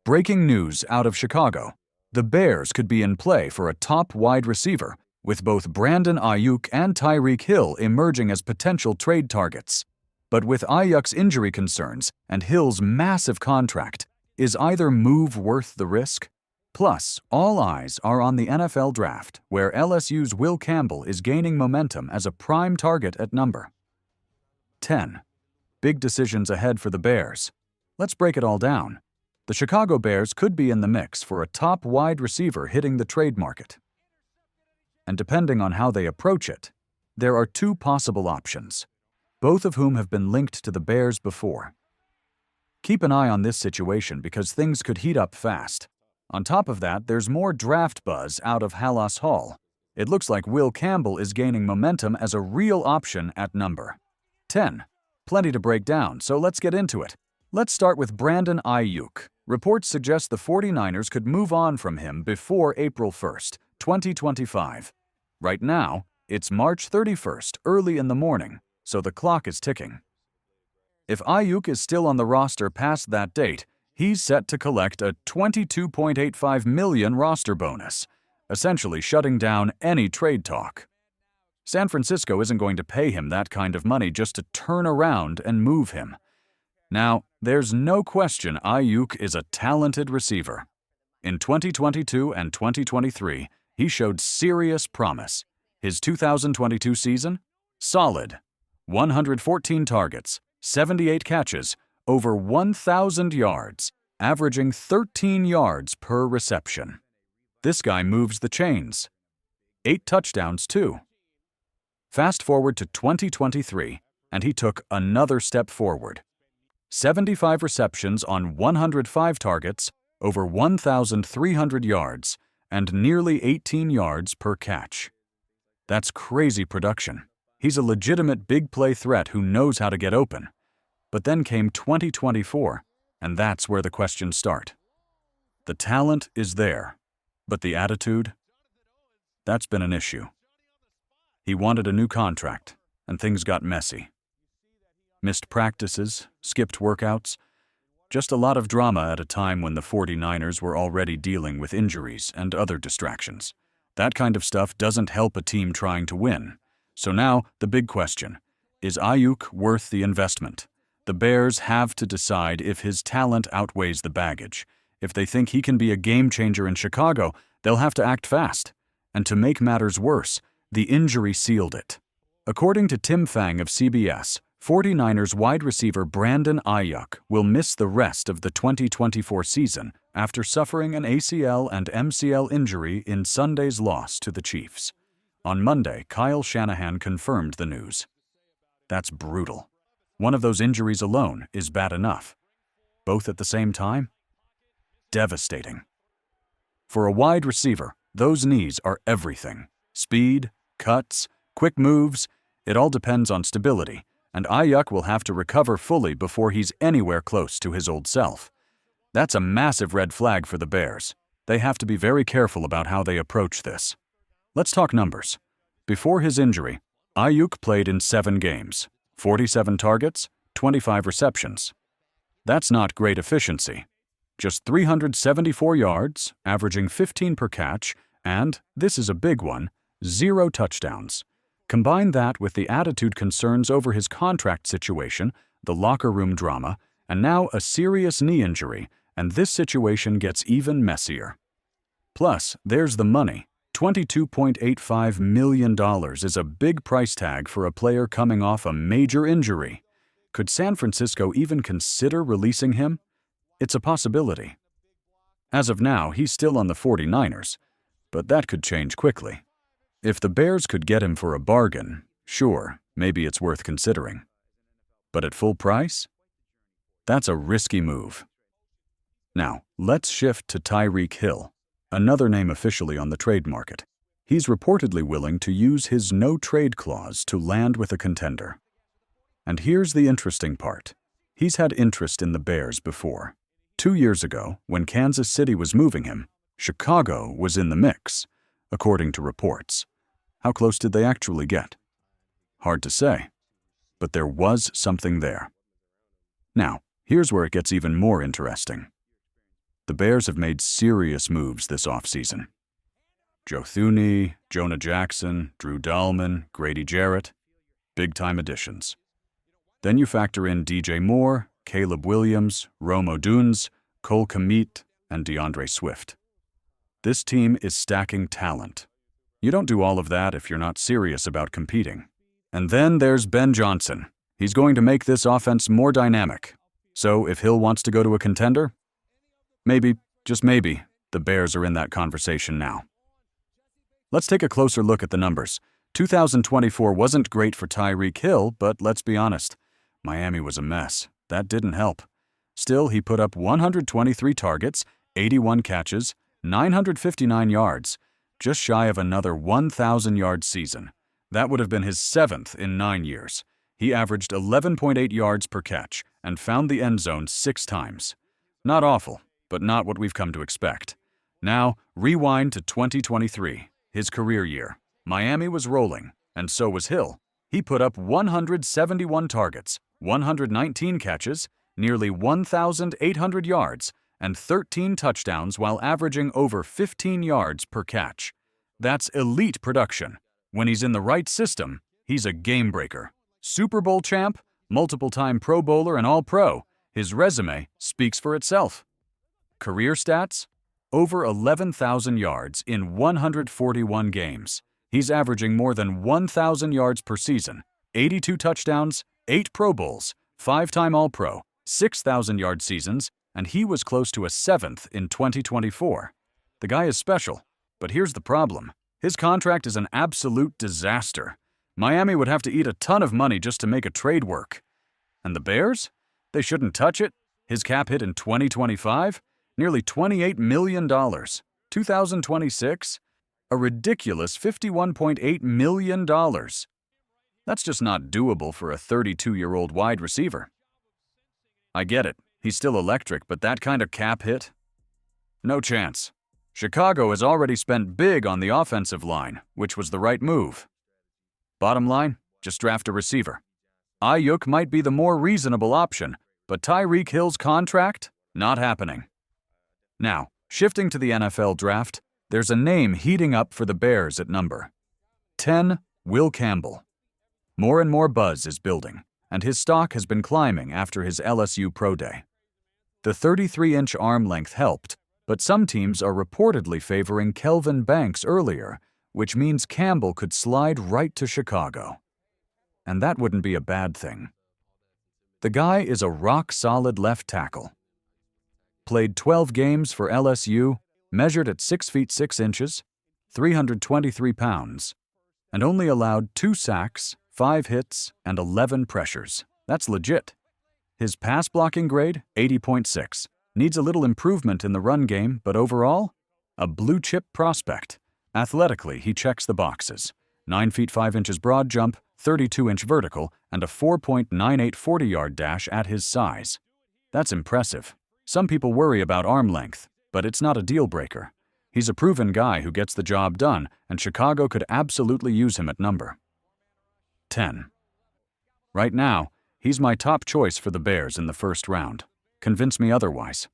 Breaking news out of Chicago. The Bears could be in play for a top wide receiver, with both Brandon Aiyuk and Tyreek Hill emerging as potential trade targets. But with Aiyuk's injury concerns and Hill's massive contract, is either move worth the risk? Plus, all eyes are on the NFL draft, where LSU's Will Campbell is gaining momentum as a prime target at number 10. Big decisions ahead for the Bears. Let's break it all down. The Chicago Bears could be in the mix for a top wide receiver hitting the trade market. And depending on how they approach it, there are two possible options, both of whom have been linked to the Bears before. Keep an eye on this situation because things could heat up fast. On top of that, there's more draft buzz out of Hallas Hall. It looks like Will Campbell is gaining momentum as a real option at number 10. Plenty to break down, so let's get into it. Let's start with Brandon Aiyuk. Reports suggest the 49ers could move on from him before April 1st, 2025. Right now, it's March 31st, early in the morning, so the clock is ticking. If Aiyuk is still on the roster past that date, he's set to collect a $22.85 million roster bonus, essentially shutting down any trade talk. San Francisco isn't going to pay him that kind of money just to turn around and move him. Now, there's no question Aiyuk is a talented receiver. In 2022 and 2023, he showed serious promise. His 2022 season? Solid. 114 targets, 78 catches, over 1,000 yards, averaging 13 yards per reception. This guy moves the chains. 8 touchdowns, too. Fast forward to 2023, and he took another step forward. 75 receptions on 105 targets, over 1,300 yards, and nearly 18 yards per catch. That's crazy production. He's a legitimate big play threat who knows how to get open. But then came 2024, and that's where the questions start. The talent is there, but the attitude? That's been an issue. He wanted a new contract, and things got messy. Missed practices, skipped workouts, just a lot of drama at a time when the 49ers were already dealing with injuries and other distractions. That kind of stuff doesn't help a team trying to win. So now, the big question, is Aiyuk worth the investment? The Bears have to decide if his talent outweighs the baggage. If they think he can be a game changer in Chicago, they'll have to act fast. And to make matters worse, the injury sealed it. According to Tim Fang of CBS, 49ers wide receiver Brandon Aiyuk will miss the rest of the 2024 season after suffering an ACL and MCL injury in Sunday's loss to the Chiefs. On Monday, Kyle Shanahan confirmed the news. That's brutal. One of those injuries alone is bad enough. Both at the same time? Devastating. For a wide receiver, those knees are everything. Speed, cuts, quick moves, it all depends on stability, and Aiyuk will have to recover fully before he's anywhere close to his old self. That's a massive red flag for the Bears. They have to be very careful about how they approach this. Let's talk numbers. Before his injury, Aiyuk played in 7 games, 47 targets, 25 receptions. That's not great efficiency. Just 374 yards, averaging 15 per catch, and, this is a big one, 0 touchdowns. Combine that with the attitude concerns over his contract situation, the locker room drama, and now a serious knee injury, and this situation gets even messier. Plus, there's the money. $22.85 million is a big price tag for a player coming off a major injury. Could San Francisco even consider releasing him? It's a possibility. As of now, he's still on the 49ers, but that could change quickly. If the Bears could get him for a bargain, sure, maybe it's worth considering. But at full price? That's a risky move. Now, let's shift to Tyreek Hill, another name officially on the trade market. He's reportedly willing to use his no-trade clause to land with a contender. And here's the interesting part. He's had interest in the Bears before. 2 years ago, when Kansas City was moving him, Chicago was in the mix, according to reports. How close did they actually get? Hard to say, but there was something there. Now, here's where it gets even more interesting. The Bears have made serious moves this offseason. Joe Thuney, Jonah Jackson, Drew Dahlman, Grady Jarrett. Big-time additions. Then you factor in DJ Moore, Caleb Williams, Rome Oduns, Cole Kmet, and DeAndre Swift. This team is stacking talent. You don't do all of that if you're not serious about competing. And then there's Ben Johnson. He's going to make this offense more dynamic. So if Hill wants to go to a contender, maybe, just maybe, the Bears are in that conversation now. Let's take a closer look at the numbers. 2024 wasn't great for Tyreek Hill, but let's be honest, Miami was a mess. That didn't help. Still, he put up 123 targets, 81 catches, 959 yards, just shy of another 1,000-yard season. That would have been his 7th in 9 years. He averaged 11.8 yards per catch and found the end zone 6 times. Not awful, but not what we've come to expect. Now, rewind to 2023, his career year. Miami was rolling, and so was Hill. He put up 171 targets, 119 catches, nearly 1,800 yards, and 13 touchdowns while averaging over 15 yards per catch. That's elite production. When he's in the right system, he's a game breaker. Super Bowl champ, multiple-time Pro Bowler and All-Pro. His resume speaks for itself. Career stats? Over 11,000 yards in 141 games. He's averaging more than 1,000 yards per season, 82 touchdowns, 8 Pro Bowls, 5-time All-Pro, 6,000-yard seasons, and he was close to a 7th in 2024. The guy is special, but here's the problem. His contract is an absolute disaster. Miami would have to eat a ton of money just to make a trade work. And the Bears? They shouldn't touch it. His cap hit in 2025? Nearly $28 million. 2026? A ridiculous $51.8 million. That's just not doable for a 32-year-old wide receiver. I get it. He's still electric, but that kind of cap hit? No chance. Chicago has already spent big on the offensive line, which was the right move. Bottom line, just draft a receiver. Aiyuk might be the more reasonable option, but Tyreek Hill's contract? Not happening. Now, shifting to the NFL draft, there's a name heating up for the Bears at number 10, Will Campbell. More and more buzz is building, and his stock has been climbing after his LSU Pro Day. The 33-inch arm length helped, but some teams are reportedly favoring Kelvin Banks earlier, which means Campbell could slide right to Chicago. And that wouldn't be a bad thing. The guy is a rock-solid left tackle. Played 12 games for LSU, measured at 6 feet 6 inches, 323 pounds, and only allowed 2 sacks, 5 hits, and 11 pressures. That's legit. His pass blocking grade, 80.6. Needs a little improvement in the run game, but overall, a blue-chip prospect. Athletically, he checks the boxes. 9 feet 5 inches broad jump, 32-inch vertical, and a 4.98 40-yard dash at his size. That's impressive. Some people worry about arm length, but it's not a deal-breaker. He's a proven guy who gets the job done, and Chicago could absolutely use him at number 10. Right now, he's my top choice for the Bears in the first round. Convince me otherwise.